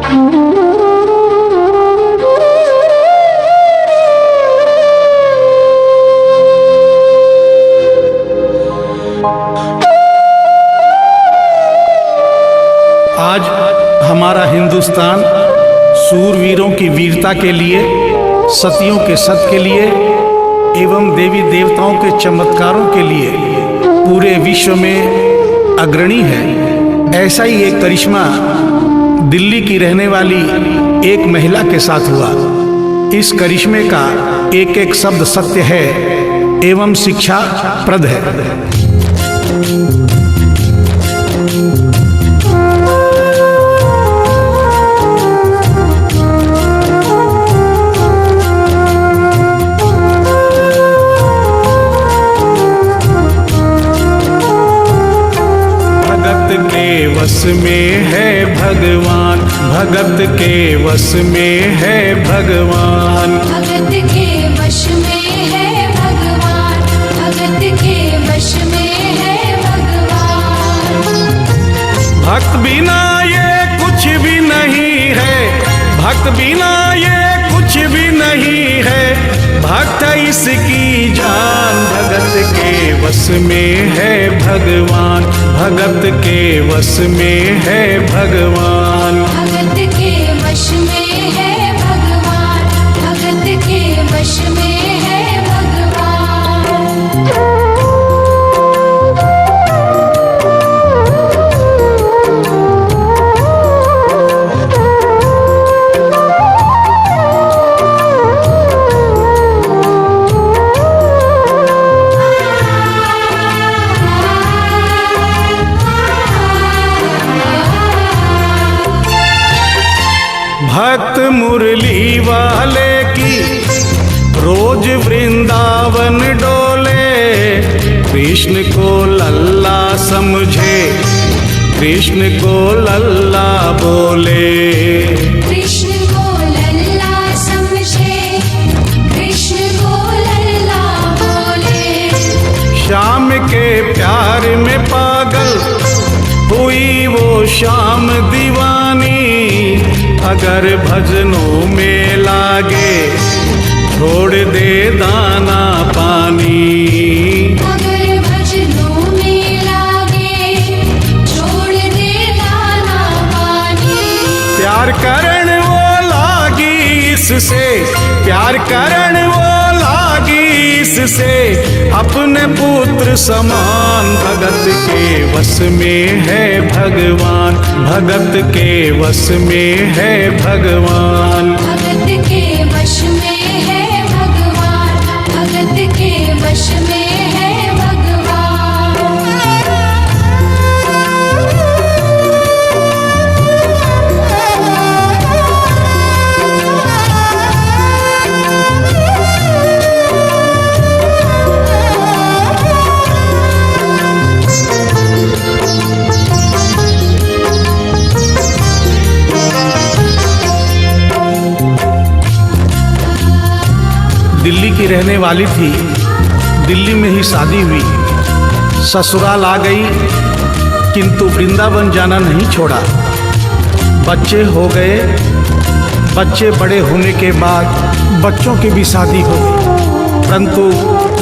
आज हमारा हिंदुस्तान सूरवीरों की वीरता के लिए, सतियों के सत के लिए एवं देवी देवताओं के चमत्कारों के लिए पूरे विश्व में अग्रणी है। ऐसा ही एक करिश्मा दिल्ली की रहने वाली एक महिला के साथ हुआ। इस करिश्मे का एक एक शब्द सत्य है एवं शिक्षा प्रद है। वश में है भगवान, भगत के वश में है भगवान, भगत के वश में है भगवान, भगत के वश में है भगवान। भक्त बिना ये कुछ भी नहीं है, भक्त बिना ये कुछ भी नहीं है, भक्त इसकी जान। भगत के वश में है भगवान, भगत के वश में है भगवान, भगत के वश में है भगवान, भगत के वश में है भगवान। भक्त मुरली वाले की रोज वृंदावन डोले, कृष्ण को लल्ला समझे, कृष्ण को लल्ला बोले, कृष्ण को लल्ला समझे, कृष्ण को लल्ला बोले। श्याम के प्यार में पागल हुई वो श्याम दीवानी, अगर भजनों में लागे छोड़ दे दाना पानी, अगर भजनों में लागे छोड़ दे दाना पानी। प्यार करण वो लागी इससे, प्यार करण वो लागी इससे, अपने पुत्र समान। भगत के वश में है भगवान, भगत के वश में है भगवान, भगत के वश में है भगवान, भगत के वश में है भगवान। दिल्ली की रहने वाली थी, दिल्ली में ही शादी हुई, ससुराल आ गई किंतु वृंदावन जाना नहीं छोड़ा। बच्चे हो गए, बच्चे बड़े होने के बाद बच्चों की भी शादी हो गई, परंतु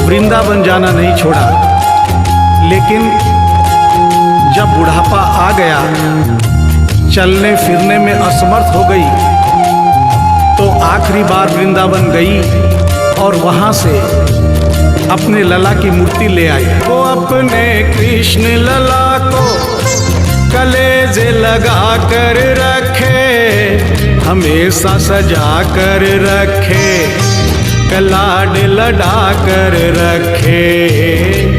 वृंदावन जाना नहीं छोड़ा। लेकिन जब बुढ़ापा आ गया, चलने फिरने में असमर्थ हो गई, तो आखिरी बार वृंदावन गई और वहां से अपने लला की मूर्ति ले आई। वो अपने कृष्ण लला को कलेजे लगा कर रखे, हमेशा सजा कर रखे, कलाड लड़ा कर रखे,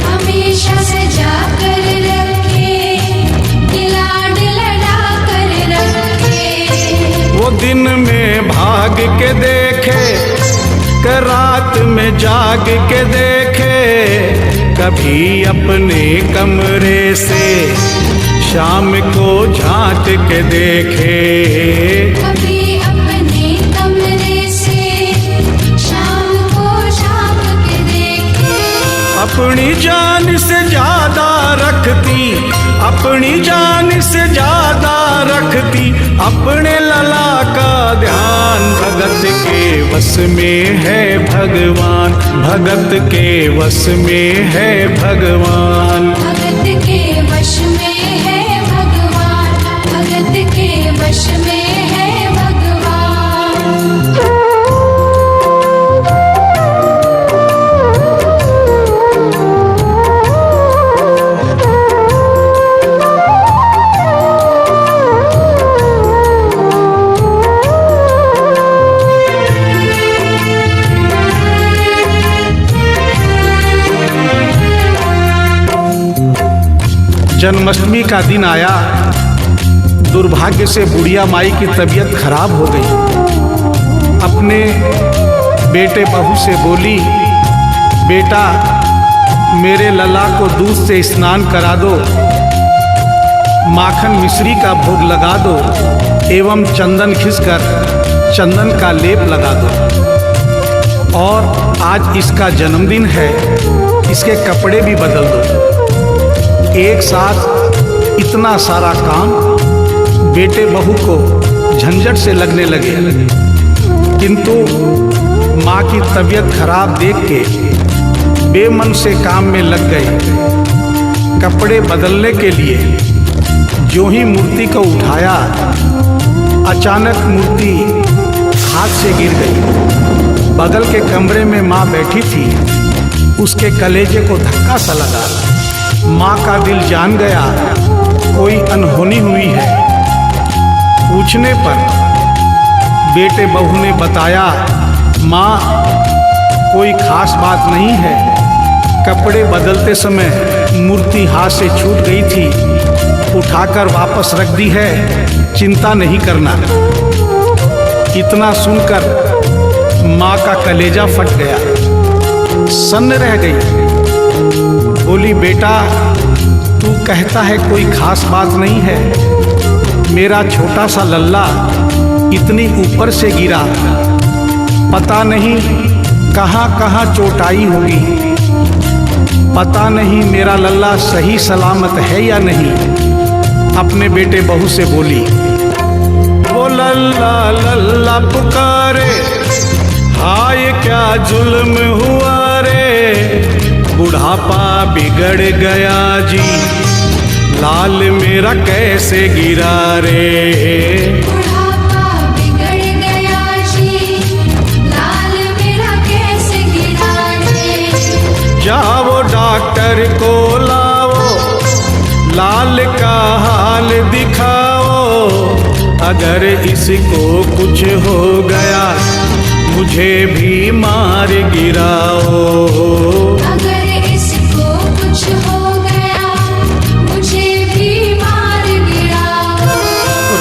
हमेशा सजा कर रखे, लाड लड़ा कर रखे। वो दिन में भाग के देखे, रात में जाग के देखे, कभी अपने कमरे से शाम को झांक के देखे, कभी अपने कमरे से शाम को झांक के देखे। अपनी जान से ज्यादा रख रखती, अपनी जान से ज्यादा रखती अपने लला का ध्यान। भगत के वश में है भगवान, भगत के वश में है भगवान। भगत के वश में है भगवान, भगत के वश में है भगवान। जन्माष्टमी का दिन आया, दुर्भाग्य से बुढ़िया माई की तबीयत खराब हो गई। अपने बेटे बहू से बोली, बेटा मेरे लला को दूध से स्नान करा दो, माखन मिश्री का भोग लगा दो एवं चंदन खिसकर चंदन का लेप लगा दो। और आज इसका जन्मदिन है, इसके कपड़े भी बदल दो। एक साथ इतना सारा काम बेटे बहू को झंझट से लगने लगे, किंतु माँ की तबीयत खराब देख के बेमन से काम में लग गए। कपड़े बदलने के लिए जो ही मूर्ति को उठाया, अचानक मूर्ति हाथ से गिर गई। बगल के कमरे में माँ बैठी थी, उसके कलेजे को धक्का सा लगा। माँ का दिल जान गया कोई अनहोनी हुई है। पूछने पर बेटे बहू ने बताया, माँ कोई खास बात नहीं है, कपड़े बदलते समय मूर्ति हाथ से छूट गई थी, उठाकर वापस रख दी है, चिंता नहीं करना। इतना सुनकर माँ का कलेजा फट गया, सन्न रह गई। बोली, बेटा तू कहता है कोई खास बात नहीं है, मेरा छोटा सा लल्ला इतनी ऊपर से गिरा, पता नहीं कहाँ कहाँ चोट आई होगी, पता नहीं मेरा लल्ला सही सलामत है या नहीं। अपने बेटे बहू से बोली, वो लल्ला लल्ला पुकारे, हाय क्या जुल्म हुआ रे, बुढ़ापा बिगड़ गया जी, लाल मेरा कैसे गिरा रे। बुढ़ापा बिगड़ गया जी, लाल मेरा कैसे गिरा रे। जाओ डॉक्टर को लाओ, लाल का हाल दिखाओ, अगर इसको कुछ हो गया मुझे भी मार गिराओ। अगर इसको कुछ हो गया मुझे भी मार गिराओ।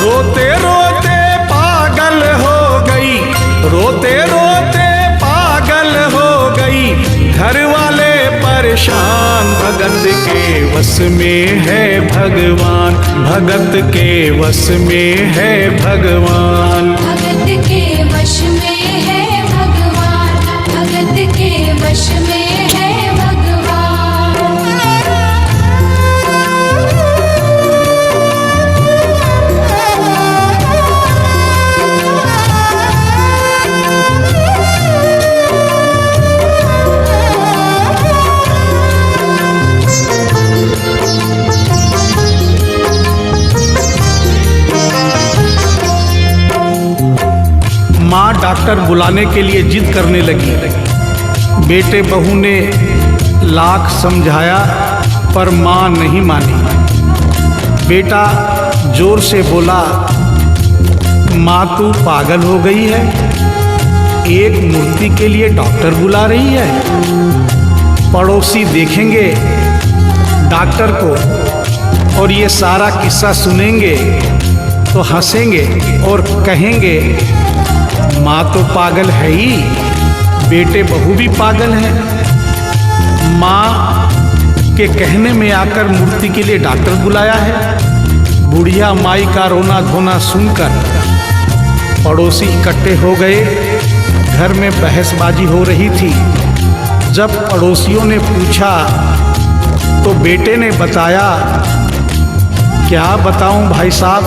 रोते रोते पागल हो गई, रोते रोते पागल हो गई, घर वाले परेशान। भगत के वश में है भगवान, भगत के वश में है भगवान। भगत के वश में है भगवान, भगत के वश में है भगवान। माँ डॉक्टर बुलाने के लिए जिद करने लगी। बेटे बहू ने लाख समझाया पर माँ नहीं मानी। बेटा जोर से बोला, माँ तू पागल हो गई है, एक मूर्ति के लिए डॉक्टर बुला रही है। पड़ोसी देखेंगे डॉक्टर को और ये सारा किस्सा सुनेंगे तो हंसेंगे और कहेंगे माँ तो पागल है ही, बेटे बहू भी पागल है। माँ के कहने में आकर मूर्ति के लिए डॉक्टर बुलाया है। बुढ़िया माई का रोना धोना सुनकर पड़ोसी इकट्ठे हो गए। घर में बहसबाजी हो रही थी। जब पड़ोसियों ने पूछा तो बेटे ने बताया, क्या बताऊं भाई साहब,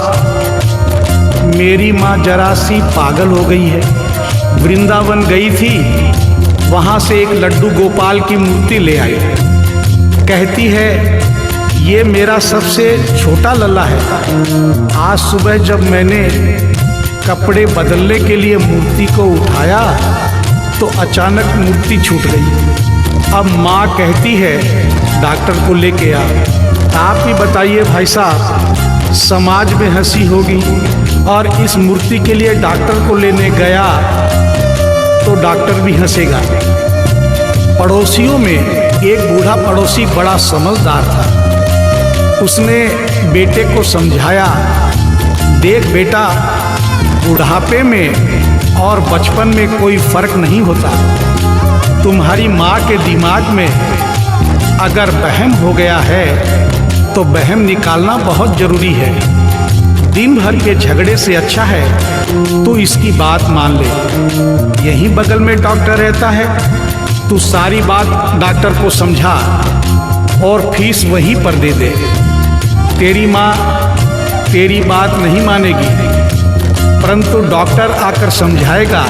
मेरी माँ जरा सी पागल हो गई है। वृंदावन गई थी, वहाँ से एक लड्डू गोपाल की मूर्ति ले आई। कहती है ये मेरा सबसे छोटा लल्ला है। आज सुबह जब मैंने कपड़े बदलने के लिए मूर्ति को उठाया तो अचानक मूर्ति छूट गई। अब माँ कहती है डॉक्टर को लेके आ। आप ही बताइए भाई साहब, समाज में हंसी होगी और इस मूर्ति के लिए डॉक्टर को लेने गया तो डॉक्टर भी हंसेगा। पड़ोसियों में एक बूढ़ा पड़ोसी बड़ा समझदार था। उसने बेटे को समझाया, देख बेटा, बुढ़ापे में और बचपन में कोई फर्क नहीं होता। तुम्हारी माँ के दिमाग में अगर वहम हो गया है तो वहम निकालना बहुत जरूरी है। दिन भर के झगड़े से अच्छा है तू इसकी बात मान ले। यहीं बगल में डॉक्टर रहता है, तू सारी बात डॉक्टर को समझा और फीस वहीं पर दे दे। तेरी माँ तेरी बात नहीं मानेगी, परंतु डॉक्टर आकर समझाएगा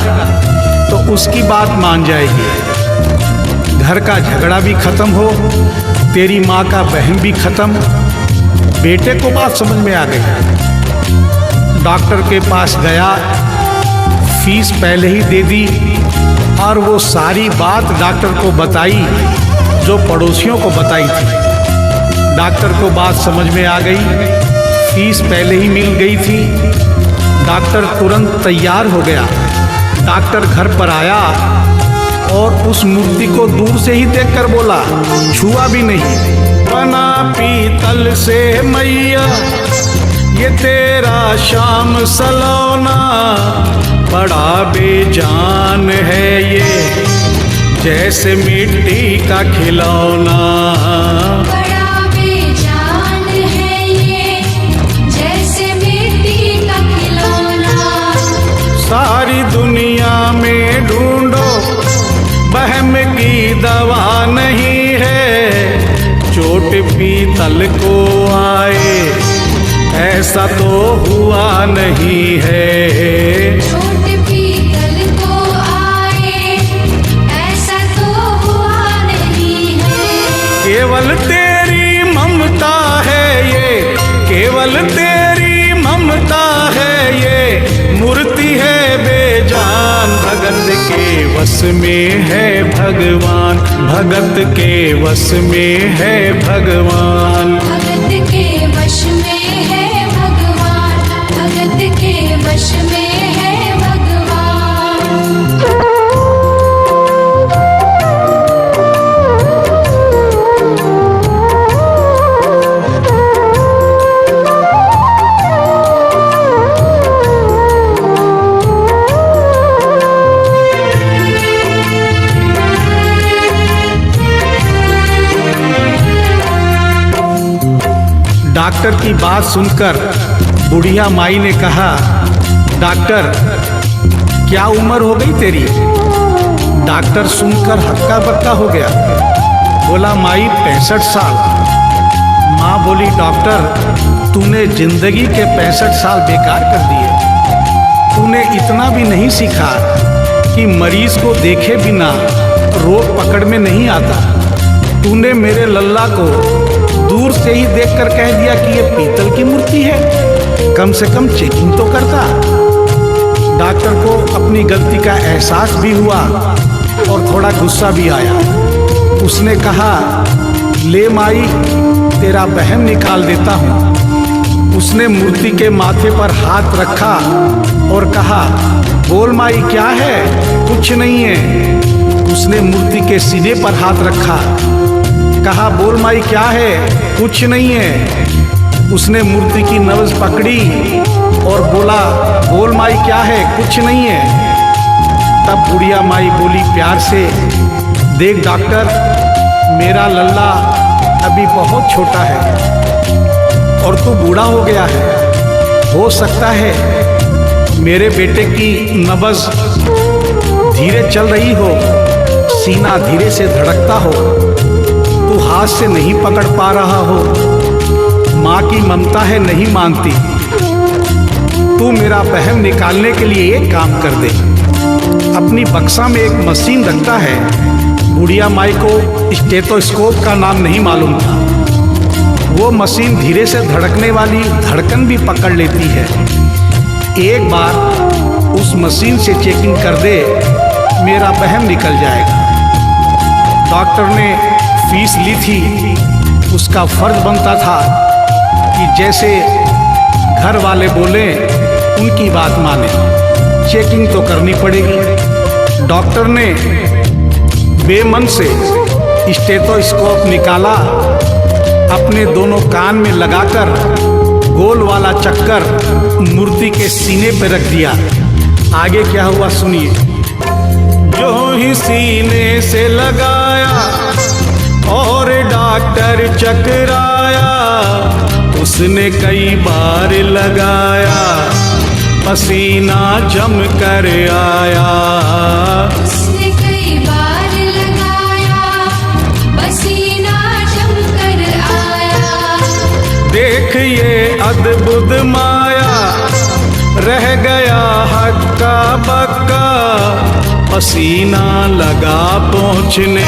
तो उसकी बात मान जाएगी। घर का झगड़ा भी खत्म हो, तेरी माँ का वहम भी खत्म। बेटे को बात समझ में आ गई। डॉक्टर के पास गया, फीस पहले ही दे दी और वो सारी बात डॉक्टर को बताई जो पड़ोसियों को बताई थी। डॉक्टर को बात समझ में आ गई, फीस पहले ही मिल गई थी। डॉक्टर तुरंत तैयार हो गया। डॉक्टर घर पर आया और उस मूर्ति को दूर से ही देखकर बोला, छुआ भी नहीं। बना पीतल से मैया ये तेरा शाम सलोना, बड़ा बेजान है ये जैसे मिट्टी का खिलौना। बड़ा बेजान है ये जैसे मिट्टी का खिलौना। सारी दुनिया में ढूंढो वहम की दवा नहीं है, चोट पीतल को आए ऐसा तो हुआ नहीं है। चोट पीतल को आए ऐसा तो हुआ नहीं है। केवल तेरी ममता है ये, केवल तेरी ममता है ये, मूर्ति है बेजान। भगत के वश में है भगवान, भगत के वश में है भगवान। भगत के वश में है भगवान, भगत के वश में है भगवान। डॉक्टर की बात सुनकर बुढ़िया माई ने कहा, डॉक्टर क्या उम्र हो गई तेरी? डॉक्टर सुनकर हक्का बक्का हो गया, बोला माई 65 साल। माँ बोली, डॉक्टर तूने जिंदगी के 65 साल बेकार कर दिए। तूने इतना भी नहीं सीखा कि मरीज को देखे बिना रोग पकड़ में नहीं आता। तूने मेरे लल्ला को दूर से ही देखकर कह दिया कि ये पीतल की मूर्ति है, कम से कम चेकिंग तो करता। डॉक्टर को अपनी गलती का एहसास भी हुआ और थोड़ा गुस्सा भी आया। उसने कहा, ले माई तेरा वहम निकाल देता हूँ। उसने मूर्ति के माथे पर हाथ रखा और कहा, बोल माई क्या है? कुछ नहीं है। उसने मूर्ति के सीने पर हाथ रखा, कहा, बोल माई क्या है? कुछ नहीं है। उसने मूर्ति की नब्ज पकड़ी और बोला, बोल माई क्या है? कुछ नहीं है। तब बुढ़िया माई बोली प्यार से, देख डॉक्टर, मेरा लल्ला अभी बहुत छोटा है और तू बूढ़ा हो गया है। हो सकता है मेरे बेटे की नब्ज धीरे चल रही हो, सीना धीरे से धड़कता हो। तू हाथ से नहीं पकड़ पा रहा हो, माँ की ममता है नहीं मानती, तू मेरा वहम निकालने के लिए एक काम कर दे। अपनी बक्सा में एक मशीन रखता है। बुढ़िया माई को स्टेथोस्कोप का नाम नहीं मालूम था। वो मशीन धीरे से धड़कने वाली धड़कन भी पकड़ लेती है। एक बार उस मशीन से चेकिंग कर दे, मेरा वहम निकल जाएगा। डॉक्टर ने फीस ली थी, उसका फर्ज बनता था कि जैसे घर वाले बोले उनकी बात माने। चेकिंग तो करनी पड़ेगी। डॉक्टर ने बेमन से स्टेथोस्कोप निकाला, अपने दोनों कान में लगाकर गोल वाला चक्कर मूर्ति के सीने पे रख दिया। आगे क्या हुआ सुनिए। जो ही सीने से लगाया और डॉक्टर चकराया, उसने कई बार लगाया, पसीना जम कर आया। उसने कई बार लगाया, पसीना जम कर आया। देख ये अद्भुत माया, रह गया हक्का बक्का, पसीना लगा पहुँचने,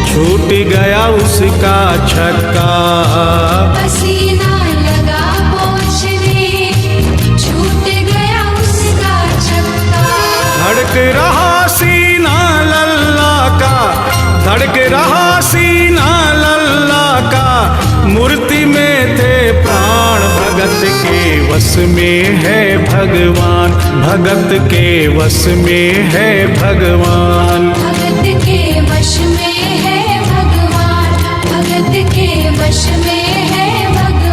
छूट गया उसका छक्का। पसीना लगा पहुँचने, छूट गया उसका छक्का। धड़क रहा सीना लल्ला का, धड़क रहा सीना लल्ला का, मूर्ति में थे प्राण, भगत के वश में है भगवान, भगत के वश में है भगवान। भगत के वश में है भगवान, भगत के वश में है भगवान।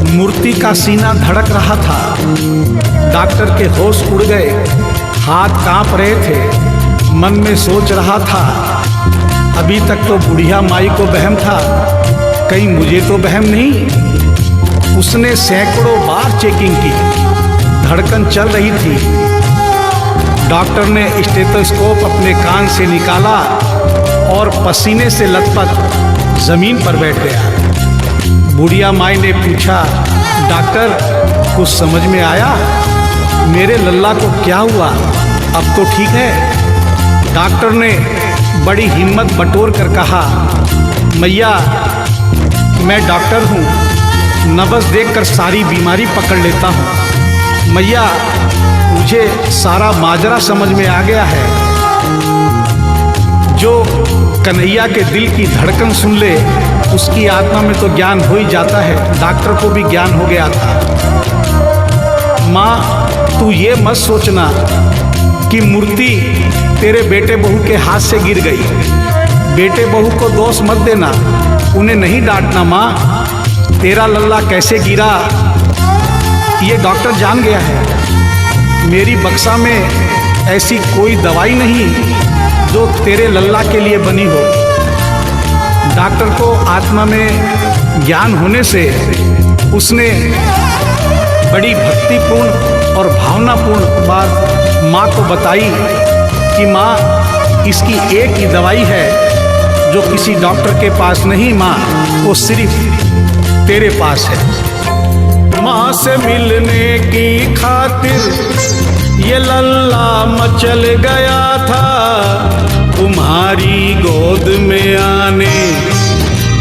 मूर्ति का सीना धड़क रहा था। डॉक्टर के होश उड़ गए, हाथ कांप रहे थे। मन में सोच रहा था, अभी तक तो बुढ़िया माई को वहम था, कहीं मुझे तो वहम नहीं। उसने सैकड़ों बार चेकिंग की, धड़कन चल रही थी। डॉक्टर ने स्टेथोस्कोप अपने कान से निकाला और पसीने से लथपथ जमीन पर बैठ गया। बुढ़िया माई ने पूछा, डॉक्टर कुछ समझ में आया? मेरे लल्ला को क्या हुआ? अब तो ठीक है? डॉक्टर ने बड़ी हिम्मत बटोर कर कहा, मैया मैं डॉक्टर हूँ, नब्ज देखकर सारी बीमारी पकड़ लेता हूँ। मैया मुझे सारा माजरा समझ में आ गया है। जो कन्हैया के दिल की धड़कन सुन ले, उसकी आत्मा में तो ज्ञान हो ही जाता है। डॉक्टर को भी ज्ञान हो गया था। माँ तू ये मत सोचना कि मूर्ति तेरे बेटे बहू के हाथ से गिर गई। बेटे बहू को दोष मत देना, उन्हें नहीं डांटना। माँ तेरा लल्ला कैसे गिरा ये डॉक्टर जान गया है। मेरी बक्सा में ऐसी कोई दवाई नहीं जो तेरे लल्ला के लिए बनी हो। डॉक्टर को आत्मा में ज्ञान होने से उसने बड़ी भक्तिपूर्ण और भावनापूर्ण बात माँ को बताई कि माँ इसकी एक ही दवाई है जो किसी डॉक्टर के पास नहीं, माँ वो सिर्फ तेरे पास है। माँ से मिलने की खातिर ये लल्ला मचल गया था, तुम्हारी गोद में आने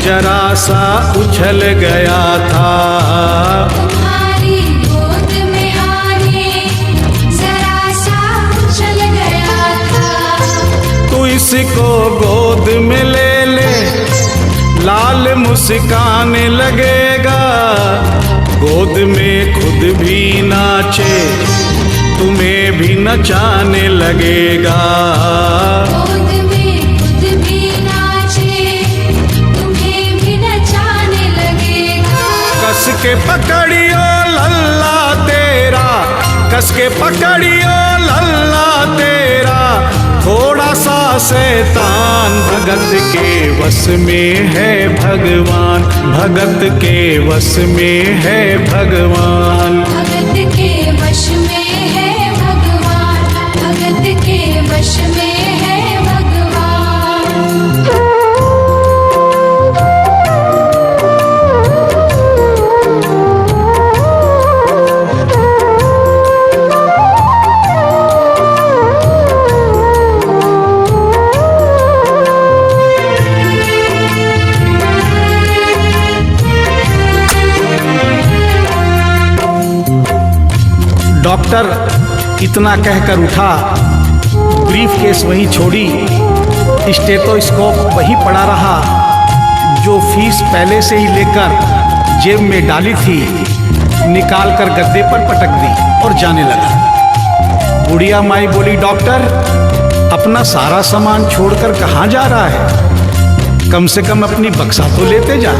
जरा सा उछल गया था। तुम्हारी गोद में आने जरा सा उछल गया था। तू इसको गोद में ले ले, लाल मुस्काने लगेगा, गोद में खुद भी नाचे, तुम्हें भी नचाने लगेगा। गोद में खुद भी नाचे, तुम्हें भी नचाने लगेगा। कस के पकड़ियो लल्ला तेरा कस के पकड़ियो लल्ला तेरा थोड़ा सा शैतान, भगत के वश में है भगवान, भगत के वश में है भगवान। भगत के वश में है भगवान, भगत के वश में है भगवान। डॉक्टर इतना कहकर उठा, ब्रीफ केस वहीं छोड़ी, स्टेथोस्कोप वहीं पड़ा रहा, जो फीस पहले से ही लेकर जेब में डाली थी निकाल कर गद्दे पर पटक दी और जाने लगा। बुढ़िया माई बोली, डॉक्टर अपना सारा सामान छोड़कर कहाँ जा रहा है, कम से कम अपनी बक्सा तो लेते जा।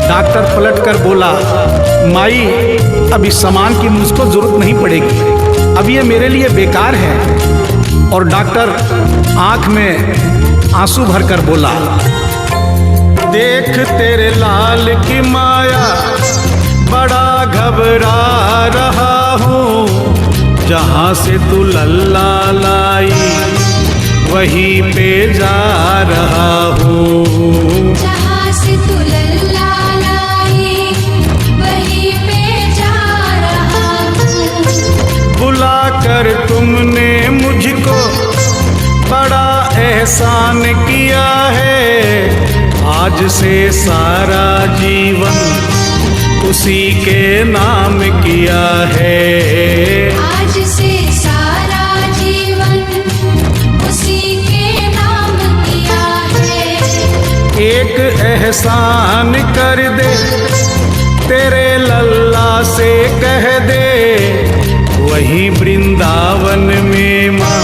डॉक्टर पलट कर बोला, माई अब इस सामान की मुझको जरूरत नहीं पड़ेगी, अब ये मेरे लिए बेकार है। और डॉक्टर आंख में आंसू भरकर बोला, देख तेरे लाल की माया बड़ा घबरा रहा हूँ, जहाँ से तू लल्ला लाई वहीं पे जा रहा हूँ। जहाँ से तू लल्ला लाई वहीं पे जा रहा हूँ। बुला कर तुमने मुझको बड़ा एहसान किया है, आज से सारा जीवन उसी के नाम किया है। आज से सारा जीवन उसी के नाम किया है। एक एहसान कर दे तेरे लल्ला से कह दे, वहीं वृंदावन में माँ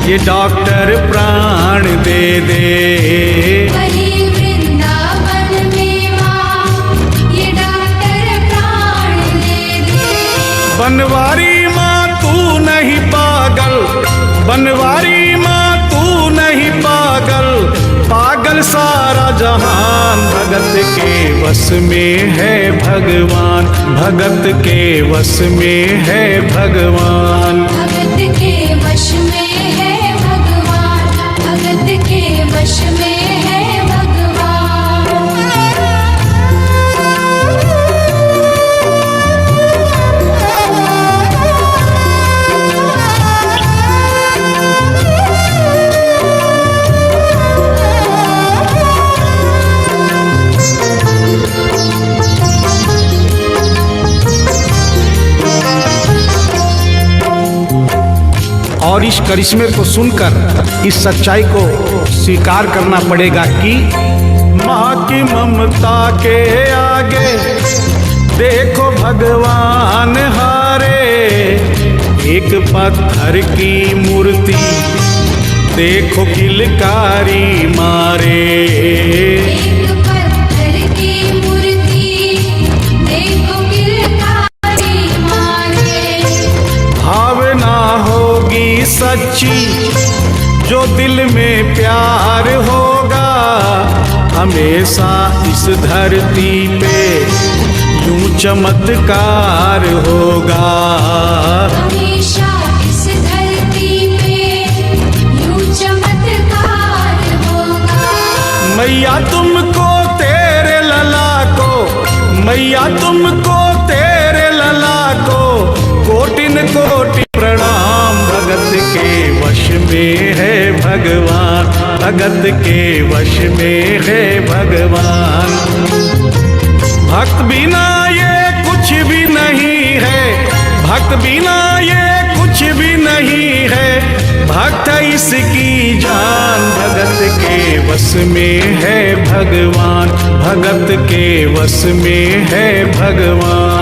ये डॉक्टर प्राण दे दे। वहीं वृंदावन में माँ ये डॉक्टर प्राण दे दे। बनवारी माँ तू नहीं पागल, बनवारी माँ तू नहीं पागल, पागल सारा जहान, भगत के वश में है भगवान, भगत के वश में है भगवान। भगत के वश में है भगवान, भगत के वश में है भगवान। और इस करिश्मे को सुनकर इस सच्चाई को स्वीकार करना पड़ेगा कि माँ की ममता के आगे देखो भगवान हारे, एक पत्थर की मूर्ति देखो किलकारी मारे। एक पत्थर की मूर्ति देखो किलकारी मारे। भावना होगी सच्ची जो दिल में प्यार होगा, हमेशा इस धरती पे यूं चमत्कार होगा। हमेशा इस धरती पे यूं चमत्कार होगा। मैया तुमको तेरे लला को, मैया तुमको तेरे लला को कोटिन कोटि प्रणाम, भगत के वश में है भगवान, भगत के वश में है भगवान। भक्त बिना ये कुछ भी नहीं है, भक्त बिना ये कुछ भी नहीं है, भक्त इसकी जान, भगत के वश में है भगवान, भगत के वश में है भगवान।